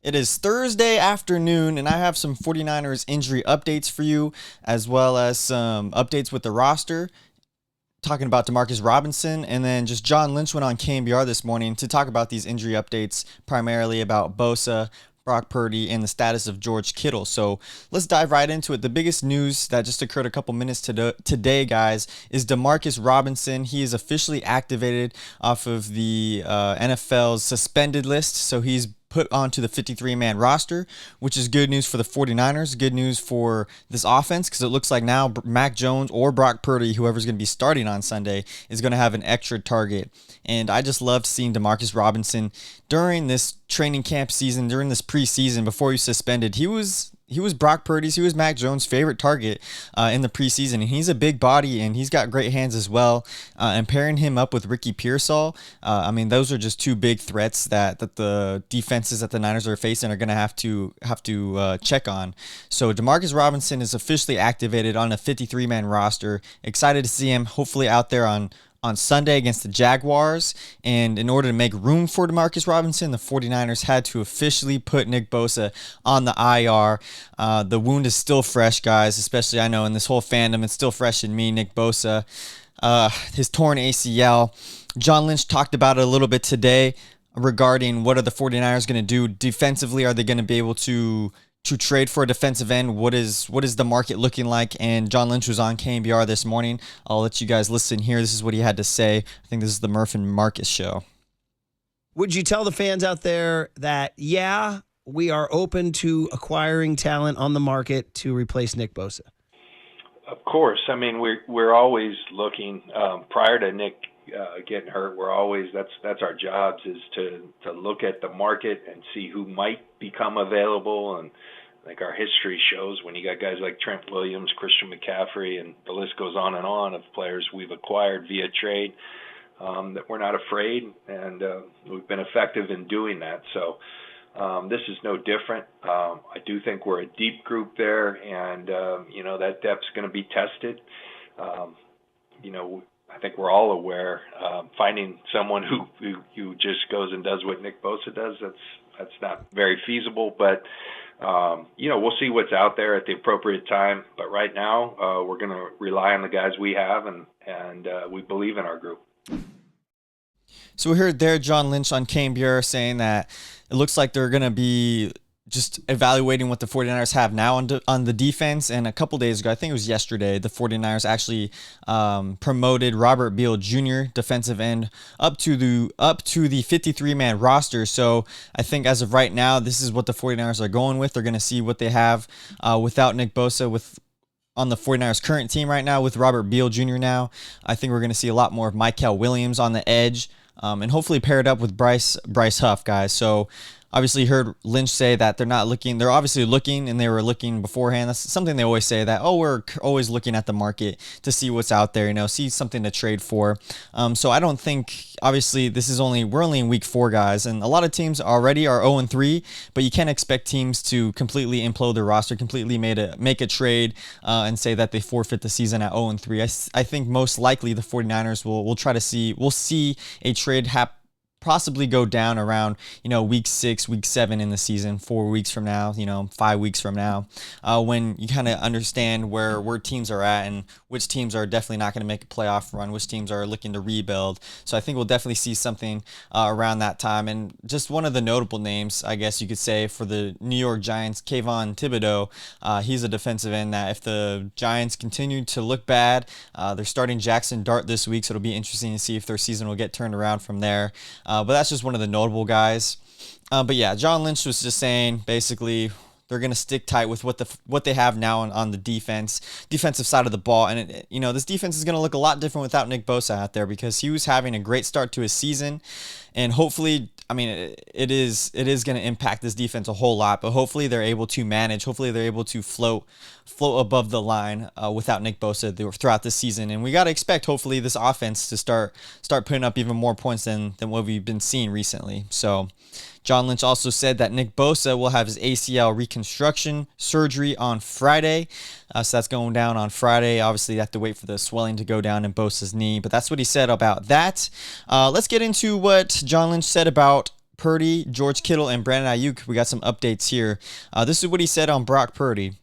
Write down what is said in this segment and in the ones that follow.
It is Thursday afternoon, and I have some 49ers injury updates for you, as well as some updates with the roster, talking about Demarcus Robinson, and then just John Lynch went on KMBR this morning to talk about these injury updates, primarily about Bosa, Brock Purdy, and the status of George Kittle. So let's dive right into it. The biggest news that just occurred a couple minutes today, guys, is Demarcus Robinson. He is officially activated off of the NFL's suspended list, so he's put onto the 53-man roster, which is good news for the 49ers, good news for this offense, because it looks like now Mac Jones or Brock Purdy, whoever's going to be starting on Sunday, is going to have an extra target. And I just loved seeing Demarcus Robinson during this training camp season, during this preseason, before he was suspended. He was Brock Purdy's, he was Mac Jones' favorite target in the preseason, and he's a big body, and he's got great hands as well. And pairing him up with Ricky Pearsall, I mean, those are just two big threats that the defenses that the Niners are facing are going to have to check on. So Demarcus Robinson is officially activated on a 53-man roster. Excited to see him hopefully out there on Sunday against the Jaguars. And in order to make room for Demarcus Robinson, the 49ers had to officially put Nick Bosa on the IR. The wound is still fresh, guys, especially I know in this whole fandom, it's still fresh in me. Nick Bosa, his torn ACL. John Lynch talked about it a little bit today regarding what are the 49ers going to do defensively. Are they going to be able to trade for a defensive end? What is the market looking like? And John Lynch was on KMBR this morning. I'll let you guys listen here. This is what he had to say. I think this is the Murph and Marcus show. Would you tell the fans out there that, yeah, we are open to acquiring talent on the market to replace Nick Bosa? Of course. I mean, we're always looking. Prior to Nick getting hurt, we're always that's our jobs, is to look at the market and see who might become available. And I think our history shows when you got guys like Trent Williams, Christian McCaffrey, and the list goes on and on of players we've acquired via trade, that we're not afraid, and we've been effective in doing that. So this is no different. I do think we're a deep group there, and that depth's going to be tested. I think we're all aware, finding someone who just goes and does what Nick Bosa does, that's not very feasible. But we'll see what's out there at the appropriate time. But right now, we're going to rely on the guys we have, and we believe in our group. So we heard there John Lynch on KMBR saying that it looks like they're going to be just evaluating what the 49ers have now on the defense. And a couple days ago, I think it was yesterday, the 49ers actually promoted Robert Beal Jr., defensive end, up to the 53-man roster. So I think as of right now, this is what the 49ers are going with. They're going to see what they have without Nick Bosa on the 49ers current team right now with Robert Beal Jr. now. I think we're going to see a lot more of Mykel Williams on the edge, and hopefully paired up with Bryce Huff, guys. So obviously, you heard Lynch say that they're not looking. They're obviously looking, and they were looking beforehand. That's something they always say, that, we're always looking at the market to see what's out there, see something to trade for. So I don't think, obviously, we're only in week 4, guys, and a lot of teams already are 0-3, but you can't expect teams to completely implode their roster, completely make a trade and say that they forfeit the season at 0-3. I think most likely the 49ers we'll see a trade possibly go down around, week 6, week 7 in the season, 4 weeks from now, 5 weeks from now, when you kind of understand where teams are at and which teams are definitely not going to make a playoff run, which teams are looking to rebuild. So I think we'll definitely see something around that time. And just one of the notable names, I guess you could say, for the New York Giants, Kayvon Thibodeau. He's a defensive end that if the Giants continue to look bad, they're starting Jackson Dart this week, so it'll be interesting to see if their season will get turned around from there. But that's just one of the notable guys. But yeah, John Lynch was just saying basically they're going to stick tight with what they have now on the defensive side of the ball. And this defense is going to look a lot different without Nick Bosa out there, because he was having a great start to his season, and hopefully, it is going to impact this defense a whole lot, but hopefully they're able to manage. Hopefully they're able to float above the line without Nick Bosa throughout the season. And we got to expect, hopefully, this offense to start putting up even more points than what we've been seeing recently. So John Lynch also said that Nick Bosa will have his ACL reconstruction surgery on Friday. So that's going down on Friday. Obviously, you have to wait for the swelling to go down in Bosa's knee, but that's what he said about that. Let's get into what John Lynch said about Purdy, George Kittle, and Brandon Aiyuk. We got some updates here. This is what he said on Brock Purdy.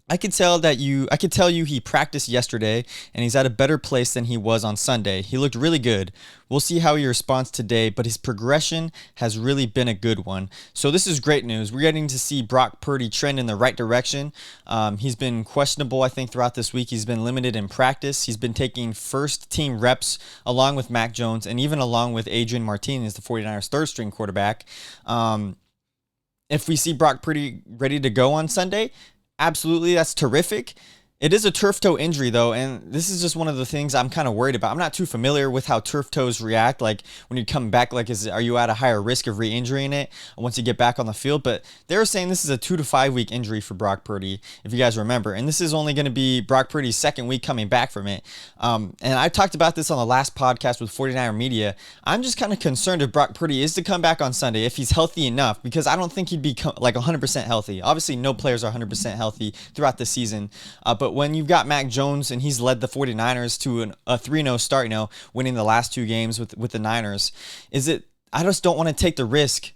I could tell you he practiced yesterday and he's at a better place than he was on Sunday. He looked really good. We'll see how he responds today, but his progression has really been a good one. So this is great news. We're getting to see Brock Purdy trend in the right direction. He's been questionable, I think, throughout this week. He's been limited in practice. He's been taking first team reps along with Mac Jones and even along with Adrian Martinez, the 49ers third string quarterback. If we see Brock Purdy ready to go on Sunday, absolutely, that's terrific. It is a turf toe injury, though, and this is just one of the things I'm kind of worried about. I'm not too familiar with how turf toes react. Like, when you come back, like, are you at a higher risk of re-injuring it once you get back on the field? But they're saying this is a 2 to 5 week injury for Brock Purdy, if you guys remember. And this is only going to be Brock Purdy's second week coming back from it. And I talked about this on the last podcast with 49er Media. I'm just kind of concerned if Brock Purdy is to come back on Sunday, if he's healthy enough, because I don't think he'd be like 100% healthy. Obviously, no players are 100% healthy throughout the season. But when you've got Mac Jones and he's led the 49ers to a 3-0 start, winning the last 2 games with the Niners, I just don't want to take the risk.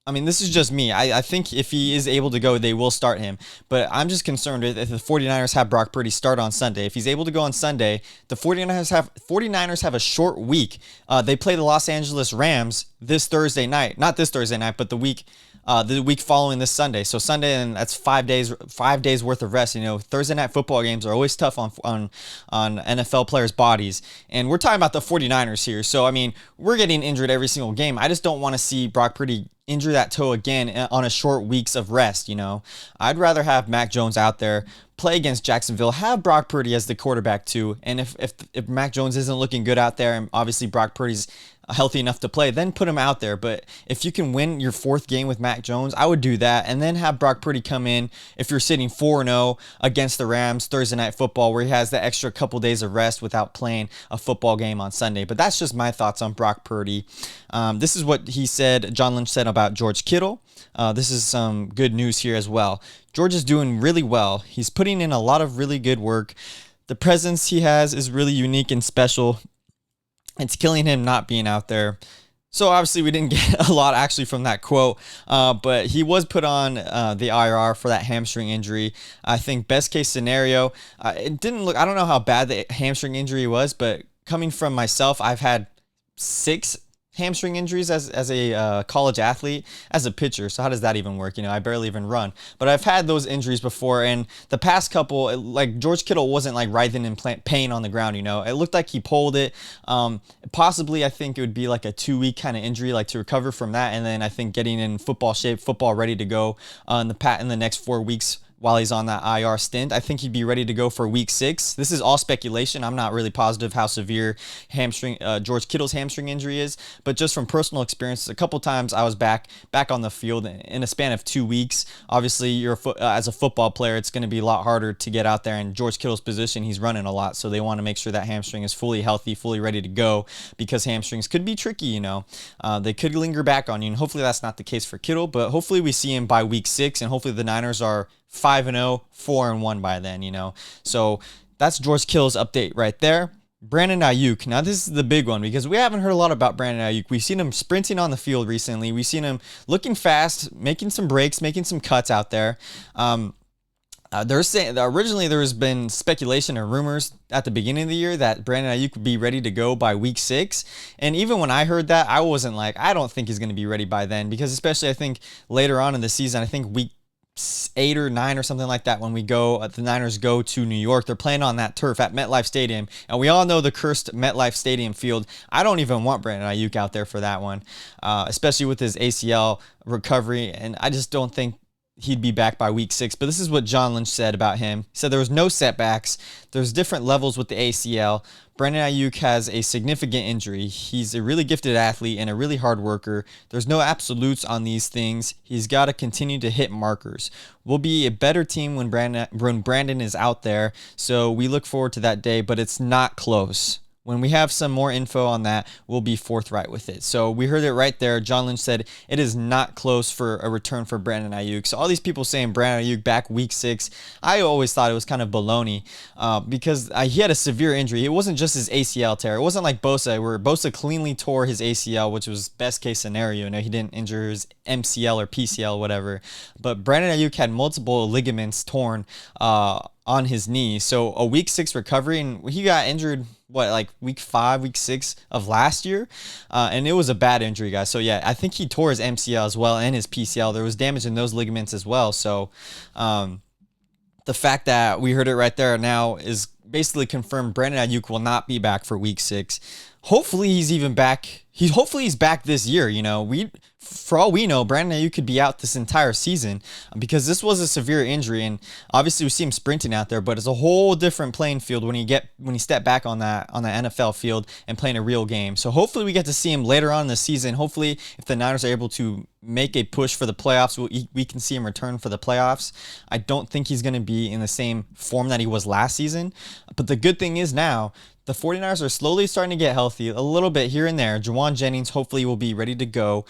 I mean, this is just me. I think if he is able to go, they will start him. But I'm just concerned if the 49ers have Brock Purdy start on Sunday. If he's able to go on Sunday, the 49ers have a short week. They play the Los Angeles Rams this Thursday night. Not this Thursday night, but the week following this Sunday. So Sunday, and that's 5 days worth of rest. Thursday night football games are always tough on NFL players' bodies. And we're talking about the 49ers here. So, I mean, we're getting injured every single game. I just don't want to see Brock Purdy injure that toe again on a short weeks of rest. I'd rather have Mac Jones out there, play against Jacksonville, have Brock Purdy as the quarterback too. And if Mac Jones isn't looking good out there, and obviously Brock Purdy's healthy enough to play, then put him out there. But if you can win your 4th game with Mac Jones, I would do that, and then have Brock Purdy come in if you're sitting 4-0 against the Rams Thursday night football, where he has the extra couple days of rest without playing a football game on Sunday. But that's just my thoughts on Brock Purdy. This is what John Lynch said about George Kittle. This is some good news here as well. George is doing really well. He's putting in a lot of really good work. The presence he has is really unique and special. It's killing him not being out there. So obviously we didn't get a lot actually from that quote, but he was put on the IR for that hamstring injury. I think best case scenario, it didn't look, I don't know how bad the hamstring injury was, but coming from myself, I've had 6 hamstring injuries as a college athlete, as a pitcher. So how does that even work? I barely even run, but I've had those injuries before. And the past couple, like George Kittle wasn't like writhing in pain on the ground. It looked like he pulled it. Possibly, I think it would be like a 2-week kind of injury, like to recover from that. And then I think getting in football shape, football ready to go in the next 4 weeks. While he's on that IR stint, I think he'd be ready to go for week 6. This is all speculation. I'm not really positive how severe George Kittle's hamstring injury is, but just from personal experience, a couple times I was back on the field in a span of 2 weeks. Obviously, as a football player, it's going to be a lot harder to get out there. In George Kittle's position, he's running a lot, so they want to make sure that hamstring is fully healthy, fully ready to go, because hamstrings could be tricky. They could linger back on you, and hopefully that's not the case for Kittle. But hopefully we see him by week 6, and hopefully the Niners are 5-0, 4-1 by then, So that's George Kittle's update right there. Brandon Aiyuk. Now this is the big one, because we haven't heard a lot about Brandon Aiyuk. We've seen him sprinting on the field recently. We've seen him looking fast, making some breaks, making some cuts out there. They're saying originally there has been speculation or rumors at the beginning of the year that Brandon Aiyuk would be ready to go by week 6. And even when I heard that, I wasn't like, I don't think he's going to be ready by then, because especially I think later on in the season, I think week 8 or 9 or something like that, when the Niners go to New York, they're playing on that turf at MetLife Stadium, and we all know the cursed MetLife Stadium field. I don't even want Brandon Aiyuk out there for that one, especially with his ACL recovery, and I just don't think he'd be back by week 6. But this is what John Lynch said about him. He said there was no setbacks. There's different levels with the ACL. Brandon Aiyuk has a significant injury. He's a really gifted athlete and a really hard worker. There's no absolutes on these things. He's got to continue to hit markers. We'll be a better team when Brandon is out there, so we look forward to that day, but it's not close. when we have some more info on that, we'll be forthright with it. So we heard it right there. John Lynch said it is not close for a return for Brandon Aiyuk. So all these people saying Brandon Aiyuk back week 6, I always thought it was kind of baloney because he had a severe injury. It wasn't just his ACL tear. It wasn't like Bosa, where Bosa cleanly tore his ACL, which was best case scenario. You know, he didn't injure his MCL or PCL, whatever. But Brandon Aiyuk had multiple ligaments torn on his knee. So a week 6 recovery, and he got injured like week 5, week 6 of last year, and it was a bad injury, guys. So yeah, I think he tore his MCL as well and his PCL. There was damage in those ligaments as well. So the fact that we heard it right there now is basically confirmed. Brandon Aiyuk will not be back for week 6. Hopefully he's even back. Hopefully he's back this year. You know, for all we know, Brandon Aiyuk could be out this entire season because this was a severe injury, and obviously we see him sprinting out there, but it's a whole different playing field when you step back on that NFL field and playing a real game. So hopefully we get to see him later on in the season. Hopefully, if the Niners are able to make a push for the playoffs, we can see him return for the playoffs. I don't think he's going to be in the same form that he was last season, but the good thing is now the 49ers are slowly starting to get healthy a little bit here and there. Juwan Jennings hopefully will be ready to go.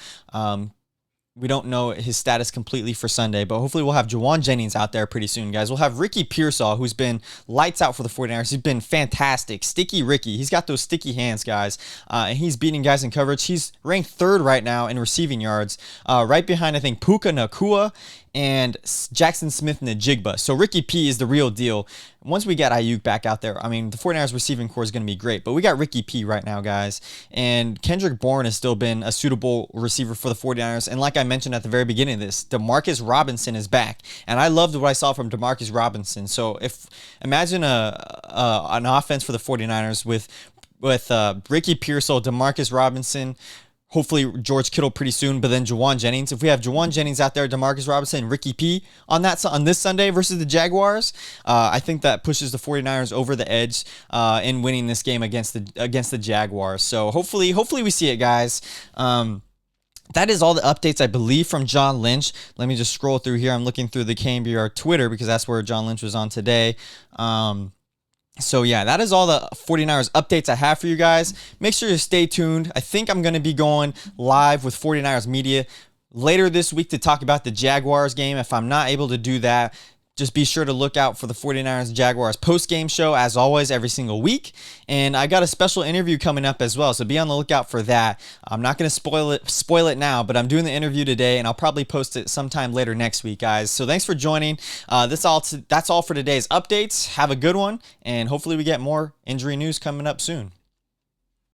We don't know his status completely for Sunday, but hopefully we'll have Juwan Jennings out there pretty soon, guys. We'll have Ricky Pearsall, who's been lights out for the 49ers. He's been fantastic. Sticky Ricky. He's got those sticky hands, guys, and he's beating guys in coverage. He's ranked 3rd right now in receiving yards, right behind, I think, Puka Nacua and Jackson Smith-Njigba. So Ricky P is the real deal. Once we get Aiyuk back out there, I mean, the 49ers receiving core is going to be great, but we got Ricky P right now, guys. And Kendrick Bourne has still been a suitable receiver for the 49ers. And like I mentioned at the very beginning of this, Demarcus Robinson is back. And I loved what I saw from Demarcus Robinson. So imagine an offense for the 49ers with Ricky Pearsall, Demarcus Robinson, hopefully George Kittle pretty soon, but then Juwan Jennings. If we have Juwan Jennings out there, Demarcus Robinson, and Ricky P on this Sunday versus the Jaguars, I think that pushes the 49ers over the edge in winning this game against the Jaguars. So hopefully we see it, guys. That is all the updates, I believe, from John Lynch. Let me just scroll through here. I'm looking through the KBR Twitter because that's where John Lynch was on today. So yeah, that is all the 49ers updates I have for you guys. Make sure you stay tuned. I think I'm going to be going live with 49ers Media later this week to talk about the Jaguars game. If I'm not able to do that, just be sure to look out for the 49ers Jaguars post-game show, as always, every single week. And I got a special interview coming up as well, so be on the lookout for that. I'm not going to spoil it now, but I'm doing the interview today, and I'll probably post it sometime later next week, guys. So thanks for joining. That's all for today's updates. Have a good one, and hopefully we get more injury news coming up soon.